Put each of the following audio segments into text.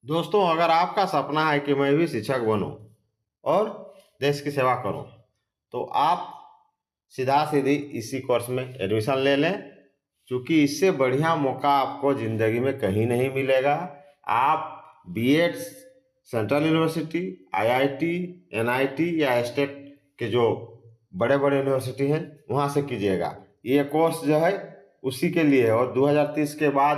दोस्तों, अगर आपका सपना है कि मैं भी शिक्षक बनूं और देश की सेवा करूं, तो आप सीधा सीधी इसी कोर्स में एडमिशन ले लें, क्योंकि इससे बढ़िया मौका आपको ज़िंदगी में कहीं नहीं मिलेगा। आप BEd central university, IIT, NIT या स्टेट के जो बड़े बड़े यूनिवर्सिटी हैं वहाँ से कीजिएगा। ये कोर्स जो है उसी के लिए है, और 2030 के बाद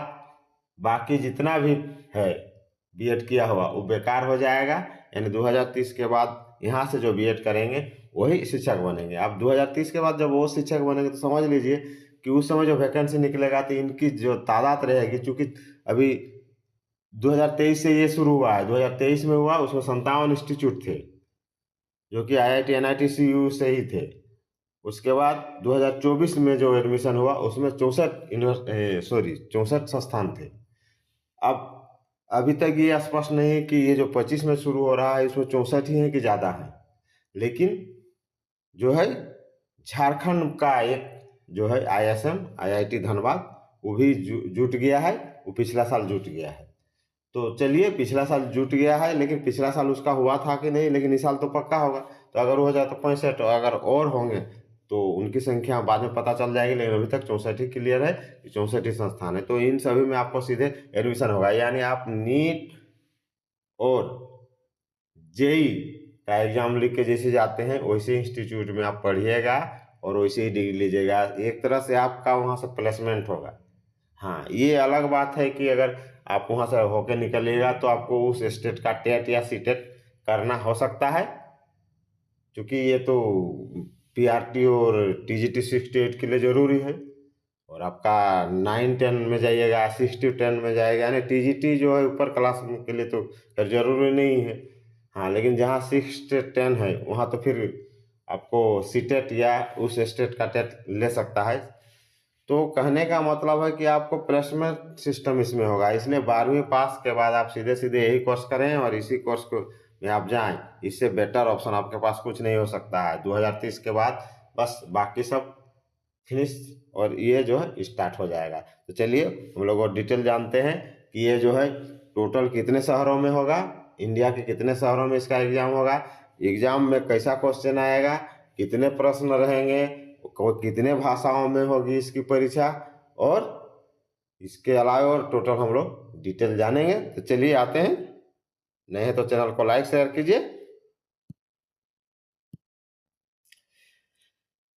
बाकी जितना भी है बीएड किया हुआ वो बेकार हो जाएगा। यानी 2030 के बाद यहाँ से जो बीएड करेंगे वही शिक्षक बनेंगे। आप 2030 के बाद जब वो शिक्षक बनेंगे तो समझ लीजिए कि उस समय जो वैकेंसी निकलेगा तो इनकी जो तादाद रहेगी, चूंकि अभी 2023 से ये शुरू हुआ है, 2023 में हुआ, उसमें 57 इंस्टीट्यूट थे जो कि आईआईटी एनआईटी सीयू से ही थे। उसके बाद 2024 में जो एडमिशन हुआ उसमें 64 संस्थान थे। अब अभी तक ये स्पष्ट नहीं है कि ये जो 25 में शुरू हो रहा है इसमें 64 ही है कि ज़्यादा है। लेकिन जो है झारखंड का एक जो है आईएसएम आईआईटी धनबाद वो भी जुट गया है। वो पिछला साल जुट गया है। तो चलिए, पिछला साल जुट गया है, लेकिन पिछला साल उसका हुआ था कि नहीं, लेकिन इस साल तो पक्का होगा। तो अगर हो जाए तो 65, अगर और होंगे तो उनकी संख्या बाद में पता चल जाएगी, लेकिन अभी तक 64 ही क्लियर है कि 64 ही संस्थान है। तो इन सभी में आपको सीधे एडमिशन होगा। यानी आप नीट और जेई का एग्जाम लिख के जैसे जाते हैं वैसे इंस्टीट्यूट में आप पढ़िएगा और वैसे ही डिग्री लीजिएगा। एक तरह से आपका वहाँ से प्लेसमेंट होगा। हाँ, ये अलग बात है कि अगर आप वहाँ से होके निकलिएगा तो आपको उस स्टेट का टेट या सीटेट करना हो सकता है, क्योंकि ये तो पीआरटी और टीजीटी 68 के लिए ज़रूरी है। और आपका 9-10 में जाइएगा, 6-10 में जाएगा, यानी टीजीटी जो है ऊपर क्लास के लिए तो खैर जरूरी नहीं है। हाँ, लेकिन जहाँ 6-10 है वहाँ तो फिर आपको सीटेट या उस स्टेट का टेट ले सकता है। तो कहने का मतलब है कि आपको प्लेसमेंट सिस्टम इसमें होगा, इसलिए 12वीं पास के बाद आप सीधे सीधे यही कोर्स करें और इसी कोर्स को में आप जाएं। इससे बेटर ऑप्शन आपके पास कुछ नहीं हो सकता है 2030 के बाद। बस बाकी सब फिनिश और ये जो है स्टार्ट हो जाएगा। तो चलिए हम लोग और डिटेल जानते हैं कि ये जो है टोटल कितने शहरों में होगा, इंडिया के कितने शहरों में इसका एग्जाम होगा, एग्जाम में कैसा क्वेश्चन आएगा, कितने प्रश्न रहेंगे, कितने भाषाओं में होगी इसकी परीक्षा, और इसके अलावा और टोटल हम लोग डिटेल जानेंगे। तो चलिए आते हैं। नए हैं तो चैनल को लाइक शेयर कीजिए।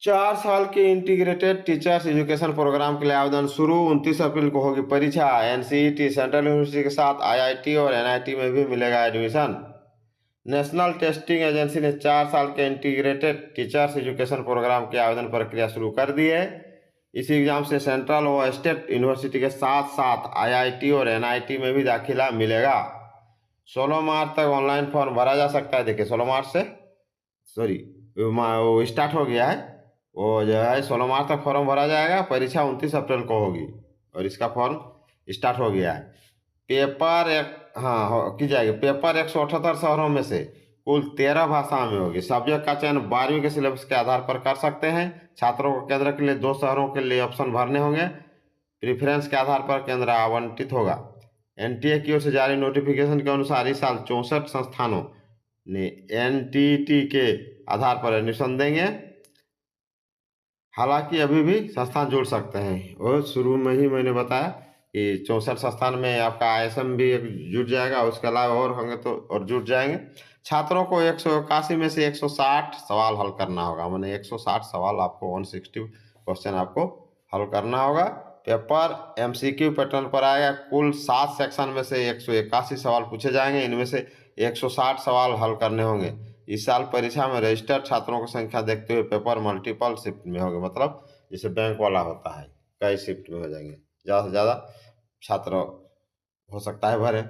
4 साल के इंटीग्रेटेड टीचर्स एजुकेशन प्रोग्राम के लिए आवेदन शुरू। 29 अप्रैल को होगी परीक्षा। एनसीईटी सेंट्रल यूनिवर्सिटी के साथ आईआईटी और एनआईटी में भी मिलेगा एडमिशन। नेशनल टेस्टिंग एजेंसी ने 4 साल के इंटीग्रेटेड टीचर्स एजुकेशन प्रोग्राम की आवेदन प्रक्रिया शुरू कर दी है। इस एग्जाम से सेंट्रल व स्टेट यूनिवर्सिटी के साथ साथ आईआईटी और एनआईटी में भी दाखिला मिलेगा। 16 मार्च तक ऑनलाइन फॉर्म भरा जा सकता है। देखिए 16 मार्च से सॉरी वो स्टार्ट हो गया है। वो जो है 16 मार्च तक फॉर्म भरा जाएगा। परीक्षा 29 अप्रैल को होगी और इसका फॉर्म स्टार्ट हो गया है। पेपर एक की जाएगी। पेपर 178 शहरों में से कुल 13 भाषाओं में होगी। सब्जेक्ट का चयन 12वीं के सिलेबस के आधार पर कर सकते हैं। छात्रों को केंद्र के लिए 2 शहरों के लिए ऑप्शन भरने होंगे। प्रेफरेंस के आधार पर केंद्र आवंटित होगा। एनटीए की ओर से जारी नोटिफिकेशन के अनुसार इस साल 64 संस्थानों ने एनटीटी के आधार पर एडमिशन देंगे। हालांकि अभी भी संस्थान जुड़ सकते हैं, और शुरू में ही मैंने बताया कि 64 संस्थान में आपका आईएसएम भी एक जुट जाएगा, उसके अलावा और होंगे तो और जुट जाएंगे। छात्रों को 181 में से 160 सवाल हल करना होगा। मैंने 160 सवाल आपको 160 क्वेश्चन आपको हल करना होगा। पेपर एमसीक्यू पैटर्न पर आएगा। कुल 7 सेक्शन में से 181 सवाल पूछे जाएंगे। इनमें से 160 सवाल हल करने होंगे। इस साल परीक्षा में रजिस्टर्ड छात्रों की संख्या देखते हुए पेपर मल्टीपल शिफ्ट में होंगे, मतलब जैसे बैंक वाला होता है, कई शिफ्ट में हो जाएंगे। ज़्यादा से ज़्यादा छात्र हो सकता है भरे।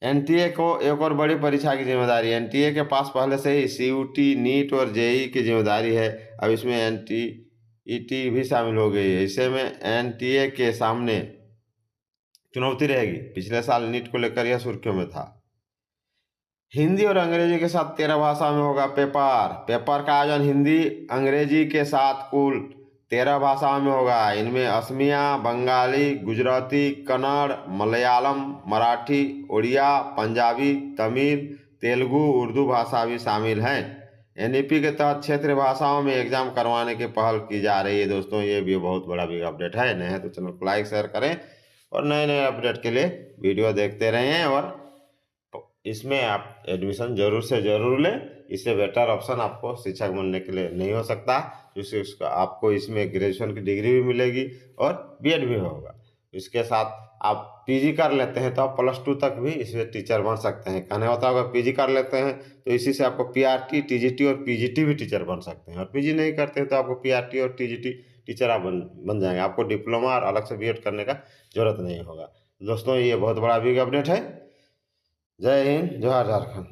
एनटीए को एक और बड़ी परीक्षा की जिम्मेदारी है। एनटीए के पास पहले से ही सीयूटी, नीट और जेई की जिम्मेदारी है। अब इसमें एनटीईटी भी शामिल हो गई है। इसे में एनटीए के सामने चुनौती रहेगी। पिछले साल नीट को लेकर यह सुर्खियों में था। हिंदी और अंग्रेजी के साथ 13 भाषा में होगा पेपर। पेपर का आयोजन हिंदी अंग्रेजी के साथ कुल 13 भाषाओं में होगा। इनमें असमिया, बंगाली, गुजराती, कन्नड़, मलयालम, मराठी, उड़िया, पंजाबी, तमिल, तेलुगु, उर्दू भाषा भी शामिल हैं। एनईपी के तहत क्षेत्रीय भाषाओं में एग्जाम करवाने की पहल की जा रही है। दोस्तों ये भी बहुत बड़ा बिग अपडेट है। नए हैं तो चैनल को लाइक शेयर करें और नए नए अपडेट के लिए वीडियो देखते रहें और इसमें आप एडमिशन जरूर से ज़रूर लें। इससे बेटर ऑप्शन आपको शिक्षक बनने के लिए नहीं हो सकता, जिससे उसका आपको इसमें ग्रेजुएशन की डिग्री भी मिलेगी और बीएड भी होगा। इसके साथ आप पीजी कर लेते हैं तो आप +2 तक भी इसमें टीचर बन सकते हैं। कहने होता है अगर पीजी कर लेते हैं तो इसी से आपको पीआरटी, टीजीटी और पीजीटी भी टीचर बन सकते हैं, और पीजी नहीं करते हैं तो आपको पीआरटी और टीजीटी टीचर आप बन जाएंगे। आपको डिप्लोमा और अलग से बीएड करने का जरूरत नहीं होगा। दोस्तों ये बहुत बड़ा बिग अपडेट है। जय हिंद, जोहार झारखंड।